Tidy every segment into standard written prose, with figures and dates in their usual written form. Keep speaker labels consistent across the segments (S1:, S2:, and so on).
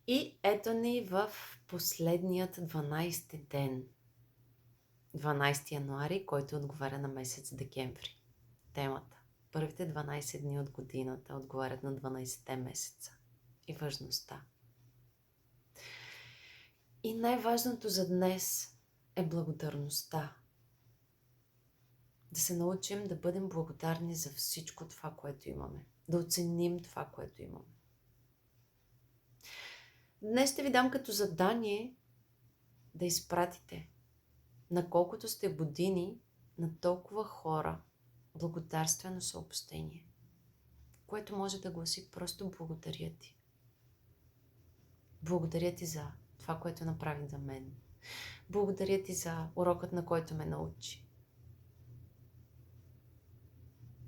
S1: И ето ни в последният 12-ти ден. 12 януари, който отговаря на месец декември. Темата. Първите 12 дни от годината отговарят на 12-те месеца. И важността. И най-важното за днес е благодарността. Да се научим да бъдем благодарни за всичко това, което имаме. Да оценим това, което имаме. Днес ще ви дам като задание да изпратите на колкото сте години на толкова хора благодарствено съобщение, което може да гласи просто благодаря ти. Благодаря ти за това, което направи за мен. Благодаря ти за урокът, на който ме научи.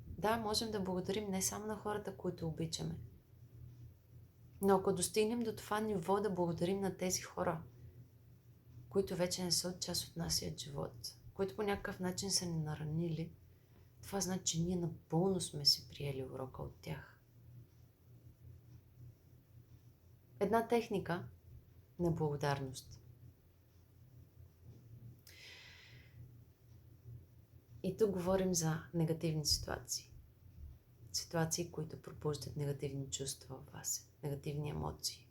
S1: Да, можем да благодарим не само на хората, които обичаме, но ако достигнем до това ниво да благодарим на тези хора, които вече не са част от нашия живот, които по някакъв начин са ни наранили, това значи, че ние напълно сме си приели урока от тях. Една техника на благодарност. И тук говорим за негативни ситуации. Ситуации, които пробуждат негативни чувства в вас, негативни емоции.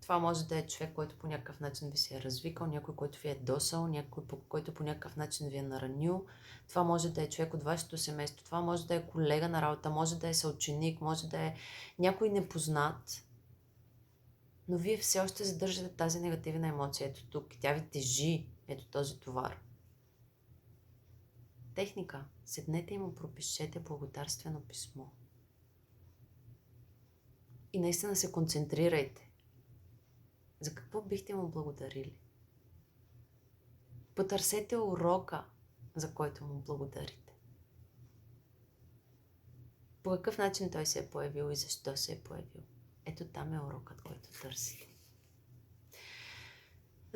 S1: Това може да е човек, който по някакъв начин ви се е развикал, някой, който ви е досал, някой, който по някакъв начин ви е наранил. Това може да е човек от вашето семейство, това може да е колега на работа, може да е съученик, може да е някой непознат. Но вие все още задържате тази негативна емоция. Ето тук, тя ви тежи, ето този товар. Техника. Седнете и му пропишете благодарствено писмо. И наистина се концентрирайте. За какво бихте му благодарили? Потърсете урока, за който му благодарите. По какъв начин той се е появил и защо се е появил? Ето там е урокът, който търсите.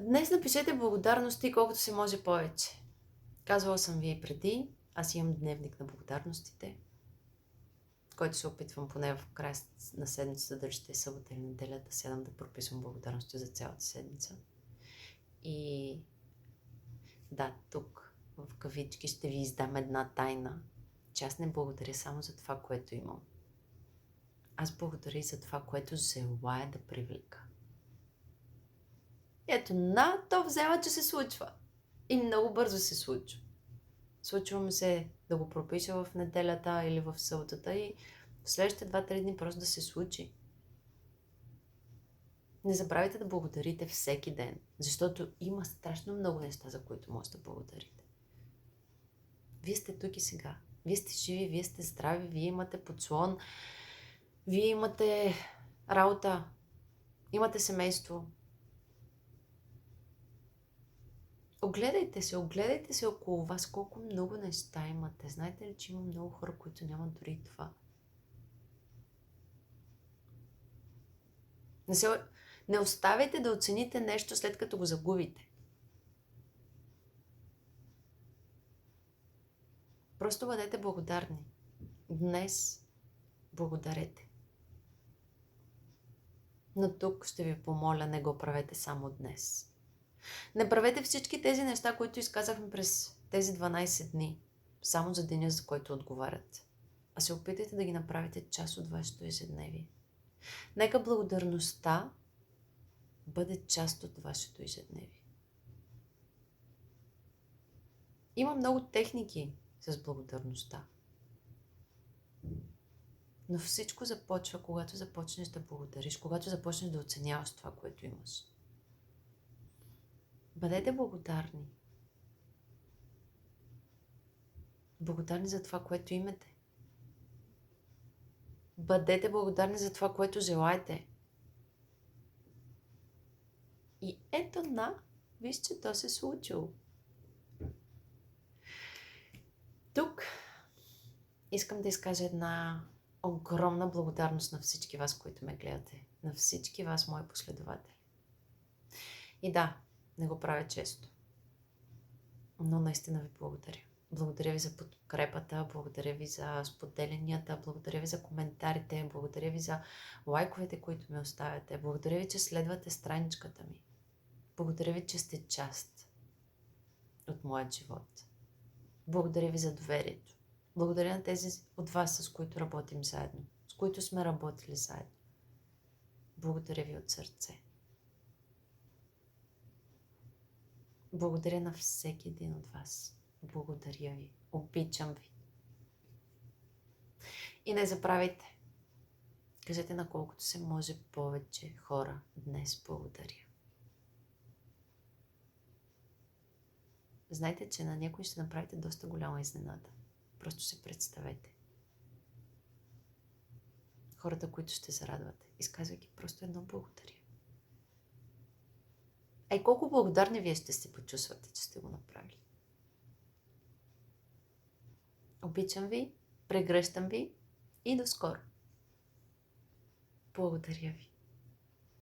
S1: Днес напишете благодарности колкото се може повече. Казвала съм ви и преди, аз имам дневник на благодарностите, който се опитвам поне в края на седмицата, дали ще е събота или неделя, да седам да прописвам благодарности за цялата седмица. И да, тук в кавички ще ви издам една тайна, че аз не благодаря само за това, което имам. Аз благодаря и за това, което желая да привлека. Ето, то взема, че се случва. И много бързо се случва. Случва ми се да го пропиша в неделята или в съботата и в следващите 2-3 дни просто да се случи. Не забравяйте да благодарите всеки ден, защото има страшно много неща, за които можете да благодарите. Вие сте тук и сега. Вие сте живи, вие сте здрави, вие имате подслон, вие имате работа, имате семейство. Огледайте се около вас, колко много неща имате. Знаете ли, че има много хора, които нямат дори това? Не оставяйте да оцените нещо след като го загубите. Просто бъдете благодарни. Днес благодарете. Но тук ще ви помоля, не го правете само днес. Не правете всички тези неща, които изказахме през тези 12 дни, само за деня, за който отговарят. А се опитайте да ги направите част от вашето ежедневие. Нека благодарността бъде част от вашето ежедневие. Има много техники с благодарността. Но всичко започва, когато започнеш да благодариш, когато започнеш да оценяваш това, което имаш. Бъдете благодарни. Благодарни за това, което имате. Бъдете благодарни за това, което желаете. И ето виж, че то се е случило. Тук искам да изкажа една огромна благодарност на всички вас, които ме гледате. На всички вас, мои последователи. И да, не го правя често. Но наистина ви благодаря. Благодаря ви за подкрепата, благодаря ви за споделянията, благодаря ви за коментарите, благодаря ви за лайковете, които ми оставяте. Благодаря ви, че следвате страничката ми. Благодаря ви, че сте част от моят живот. Благодаря ви за доверието. Благодаря на тези от вас, с които работим заедно, с които сме работили заедно. Благодаря ви от сърце. Благодаря на всеки един от вас. Благодаря ви. Обичам ви. И не забравяйте. Кажете на колкото се може повече хора днес благодаря. Знайте, че на някой ще направите доста голяма изненада. Просто се представете. Хората, които ще се радвате, изказвайки просто едно благодаря. Ей, колко благодарни вие ще се почувствате, че сте го направили. Обичам ви, прегръщам ви и до скоро. Благодаря ви.